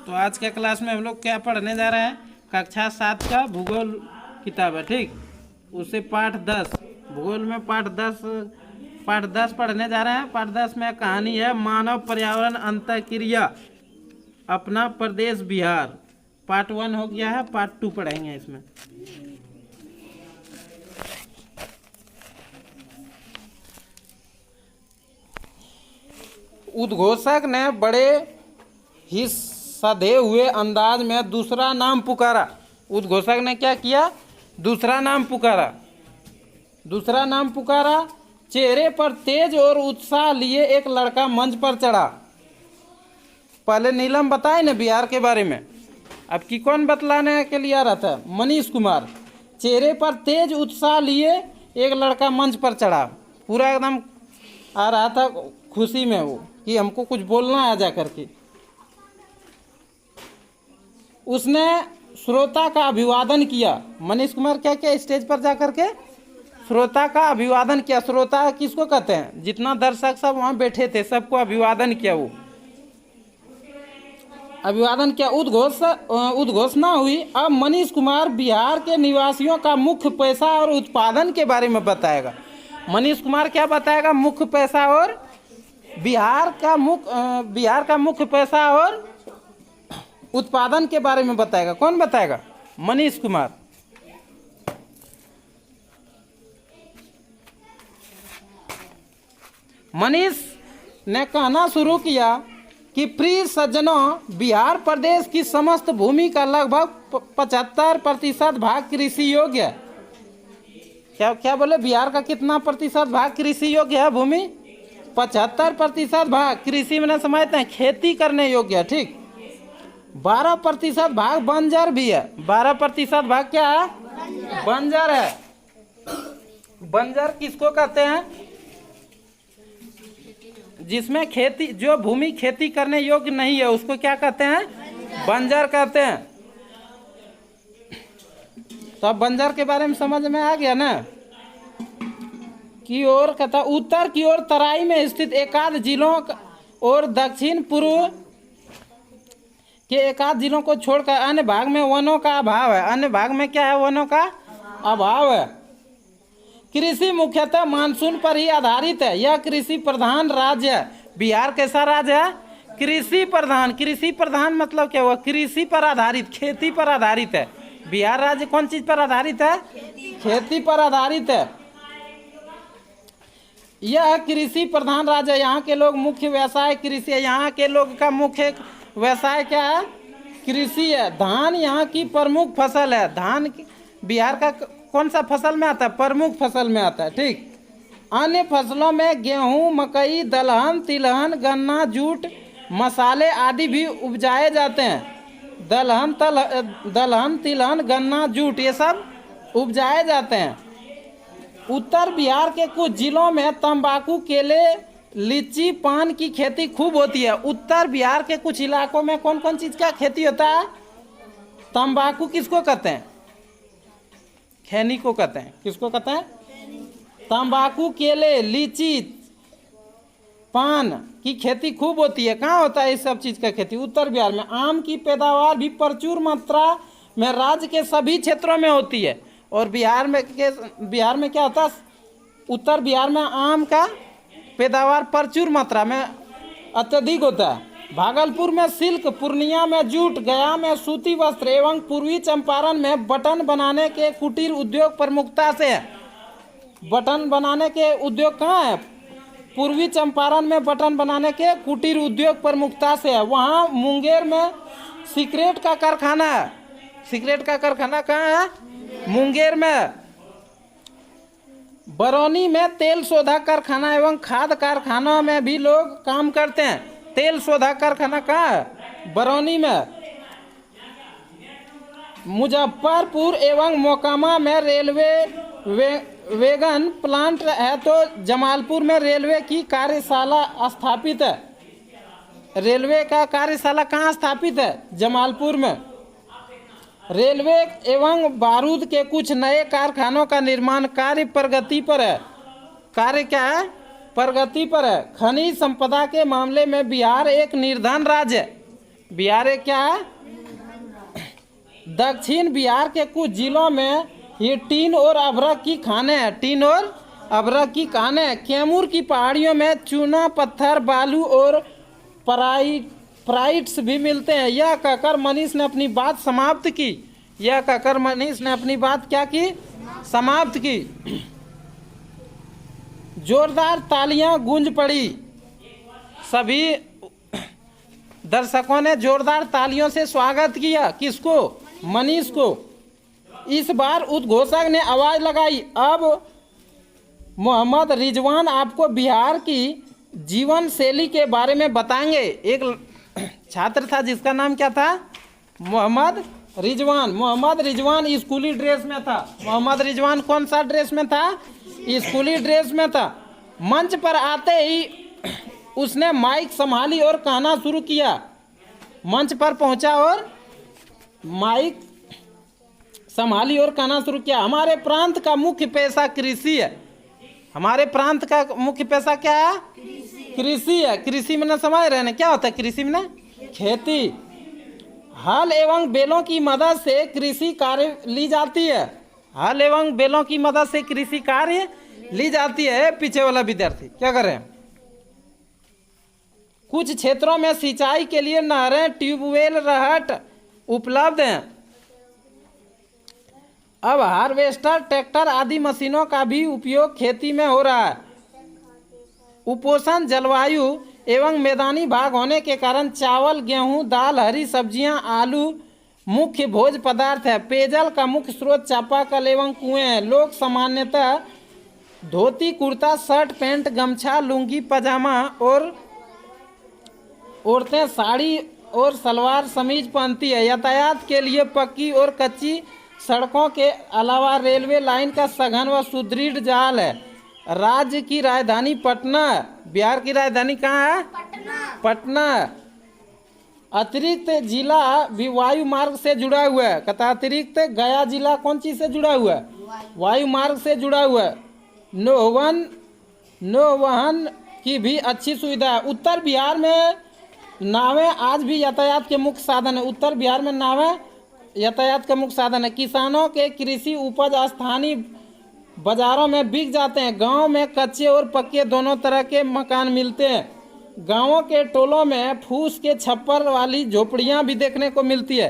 तो आज के क्लास में हम लोग क्या पढ़ने जा रहे हैं, कक्षा 7 का भूगोल किताब है, ठीक। उससे पाठ 10 भूगोल में पाठ 10 पढ़ने जा रहे हैं। पाठ 10 में कहानी है मानव पर्यावरण अंतःक्रिया, अपना प्रदेश बिहार। पार्ट 1 हो गया है, पार्ट 2 पढ़ेंगे इसमें। उद्घोषक ने बड़े ही सधे हुए अंदाज में दूसरा नाम पुकारा। उद्घोषक ने क्या किया? दूसरा नाम पुकारा। चेहरे पर तेज और उत्साह लिए एक लड़का मंच पर चढ़ा। पहले नीलम बताए ना बिहार के बारे में, अब की कौन बतलाने के लिए आ रहा था? मनीष कुमार। चेहरे पर तेज उत्साह लिए एक लड़का मंच पर चढ़ा, पूरा एकदम आ रहा था खुशी में वो कि हमको कुछ बोलना है जा करके। उसने श्रोता का अभिवादन किया। मनीष कुमार क्या किया? स्टेज पर जा करके श्रोता का अभिवादन किया। श्रोता किसको कहते हैं? जितना दर्शक सब वहाँ बैठे थे सबको अभिवादन किया। वो अभिवादन किया। उद्घोषणा हुई। अब मनीष कुमार बिहार के निवासियों का मुख्य पैसा और उत्पादन के बारे में बताएगा। मनीष कुमार क्या बताएगा? मुख्य पैसा और बिहार का मुख्य पैसा और उत्पादन के बारे में बताएगा। कौन बताएगा? मनीष कुमार। मनीष ने कहना शुरू किया कि प्रिय सज्जनों, बिहार प्रदेश की समस्त भूमि का लगभग 75% भाग कृषि योग्य है। क्या बोले? बिहार का कितना प्रतिशत भाग कृषि योग्य है? भूमि 75% भाग कृषि में समझते हैं, खेती करने योग्य है, ठीक। 12% भाग बंजर भी है। 12% भाग क्या है? बंजर है। बंजर किसको कहते हैं? जिसमें खेती, जो भूमि खेती करने योग्य नहीं है उसको क्या कहते हैं? बंजर कहते हैं। तो अब बंजर के बारे में समझ में आ गया ना। की ओर कहता, उत्तर की ओर तराई में स्थित एकाध जिलों और दक्षिण पूर्व के एकाध जिलों को छोड़कर अन्य भाग में वनों का अभाव है। अन्य भाग में क्या है? वनों का अभाव है। कृषि मुख्यतः मानसून पर ही आधारित है। यह कृषि प्रधान राज्य है। बिहार कैसा राज्य है? कृषि प्रधान। कृषि प्रधान मतलब क्या हुआ? कृषि पर आधारित, खेती पर आधारित है। बिहार राज्य कौन चीज पर आधारित है? खेती पर आधारित है। यह कृषि प्रधान राज्य है। यहाँ के लोग मुख्य व्यवसाय कृषि है। यहाँ के लोग का मुख्य व्यवसाय क्या है? कृषि है। धान यहाँ की प्रमुख फसल है। धान बिहार का कौन सा फसल में आता है? प्रमुख फसल में आता है, ठीक। अन्य फसलों में गेहूं, मकई, दलहन, तिलहन, गन्ना, जूट, मसाले आदि भी उपजाए जाते हैं। दलहन, तिलहन, गन्ना, जूट ये सब उपजाए जाते हैं। उत्तर बिहार के कुछ जिलों में तंबाकू, केले, लीची, पान की खेती खूब होती है। उत्तर बिहार के कुछ इलाकों में कौन कौन चीज का खेती होता है? तंबाकू किसको कहते हैं? खैनी को कहते हैं। किसको कहते हैं? तंबाकू, केले, लीची, पान की खेती खूब होती है। कहाँ होता है इस सब चीज का खेती? उत्तर बिहार में। आम की पैदावार भी प्रचुर मात्रा में राज्य के सभी क्षेत्रों में होती है। और बिहार में क्या होता है? उत्तर बिहार में आम का पैदावार प्रचुर मात्रा में अत्यधिक होता है। भागलपुर में सिल्क, पूर्णिया में जूट, गया में सूती वस्त्र एवं पूर्वी चंपारण में बटन बनाने के कुटीर उद्योग प्रमुखता से है। बटन बनाने के उद्योग कहाँ है? पूर्वी चंपारण में बटन बनाने के कुटीर उद्योग प्रमुखता से है। वहाँ मुंगेर में सिगरेट का कारखाना है। सिगरेट का कारखाना कहाँ है? मुंगेर में। बरौनी में तेल शोधक कारखाना एवं खाद कारखानों में भी लोग काम करते हैं। तेल शोधक कारखाना कहाँ है? बरौनी में। मुजफ्फरपुर एवं मोकामा में रेलवे वैगन प्लांट है। तो जमालपुर में रेलवे की कार्यशाला स्थापित है। रेलवे का कार्यशाला कहाँ स्थापित है? जमालपुर में। रेलवे एवं बारूद के कुछ नए कारखानों का निर्माण कार्य प्रगति पर है। कार्य क्या है? प्रगति पर है। खनिज संपदा के मामले में बिहार एक निर्धन राज्य है। बिहार एक क्या है? दक्षिण बिहार के कुछ जिलों में ये टीन और अभ्रक की खाने हैं, टीन और अभ्रक की खाने हैं। कैमूर की पहाड़ियों में चूना, पत्थर, बालू और प्राइट्स भी मिलते हैं। यह कहकर मनीष ने अपनी बात समाप्त की। यह कहकर मनीष ने अपनी बात क्या की? समाप्त की। जोरदार तालियां गूंज पड़ी। सभी दर्शकों ने जोरदार तालियों से स्वागत किया। किसको? मनीष को। इस बार उद्घोषक ने आवाज लगाई, अब मोहम्मद रिजवान आपको बिहार की जीवन शैली के बारे में बताएंगे। एक छात्र था जिसका नाम क्या था? मोहम्मद रिजवान। मोहम्मद रिजवान स्कूली ड्रेस में था। मोहम्मद रिजवान कौन सा ड्रेस में था? स्कूली ड्रेस में था। मंच पर आते ही उसने माइक संभाली और कहना शुरू किया। मंच पर पहुंचा और माइक संभाली और कहना शुरू किया, हमारे प्रांत का मुख्य पेशा कृषि है। हमारे प्रांत का मुख्य पेशा क्या है? कृषि है। कृषि में समझ रहे हैं क्या होता है कृषि में? खेती। हल एवं बैलों की मदद से कृषि कार्य ली जाती है। हल एवं बैलों की मदद से कृषि कार्य ली जाती है। पीछे वाला विद्यार्थी क्या कर रहे हैं? कुछ क्षेत्रों में सिंचाई के लिए नहरें, ट्यूबवेल, रहट उपलब्ध हैं। अब हार्वेस्टर, ट्रैक्टर आदि मशीनों का भी उपयोग खेती में हो रहा है। उपोष्ण जलवायु एवं मैदानी भाग होने के कारण चावल, गेहूं, दाल, हरी सब्जियां, आलू मुख्य भोज्य पदार्थ है। पेयजल का मुख्य स्रोत चापाकल एवं कुएं हैं। लोग सामान्यतः धोती, कुर्ता, शर्ट, पैंट, गमछा, लुंगी, पजामा और औरतें साड़ी और सलवार समीज पहनती है। यातायात के लिए पक्की और कच्ची सड़कों के अलावा रेलवे लाइन का सघन व सुदृढ़ जाल है। राज्य की राजधानी पटना है। बिहार की राजधानी कहाँ है? पटना। अतिरिक्त जिला भी वायु मार्ग से जुड़ा हुआ है। कहता अतिरिक्त गया जिला कौन चीज से जुड़ा हुआ है? वायु मार्ग से जुड़ा हुआ है। नौवहन की भी अच्छी सुविधा है। उत्तर बिहार में नावें आज भी यातायात के मुख्य साधन है। उत्तर बिहार में नावें यातायात का मुख्य साधन है। किसानों के कृषि उपज स्थानीय बाजारों में बिक जाते हैं। गांव में कच्चे और पक्के दोनों तरह के मकान मिलते हैं। गांवों के टोलों में फूस के छप्पर वाली झोपड़ियां भी देखने को मिलती है।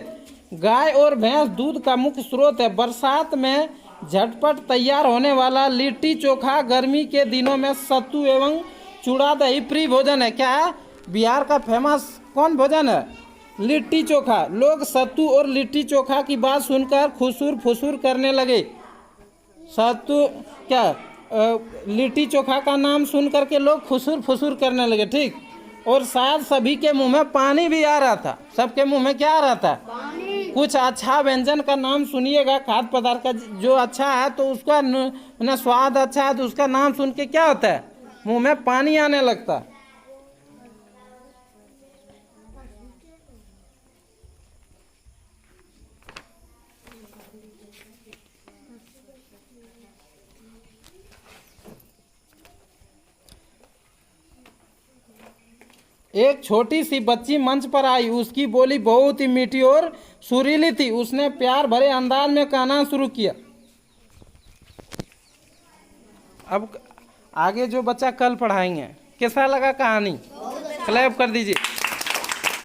गाय और भैंस दूध का मुख्य स्रोत है। बरसात में झटपट तैयार होने वाला लिट्टी चोखा, गर्मी के दिनों में सत्तू एवं चूड़ा दही प्रिय भोजन है। क्या है? बिहार का फेमस कौन भोजन है? लिट्टी चोखा। लोग सत्तू और लिट्टी चोखा की बात सुनकर खुसूर फुसूर करने लगे। सत्तू क्या लिट्टी चोखा का नाम सुन करके लोग खुसूर फुसूर करने लगे। ठीक। और शायद सभी के मुंह में पानी भी आ रहा था। सबके मुंह में क्या आ रहा था? पानी। कुछ अच्छा व्यंजन का नाम सुनिएगा, खाद्य पदार्थ का जो अच्छा है तो उसका न स्वाद अच्छा है तो उसका नाम सुन के क्या होता है? मुंह में पानी आने लगता है। एक छोटी सी बच्ची मंच पर आई। उसकी बोली बहुत ही मीठी और सुरीली थी। उसने प्यार भरे अंदाज में कहना शुरू किया। अब आगे जो बच्चा कल पढ़ाएंगे, कैसा लगा कहानी? क्लैप कर दीजिए।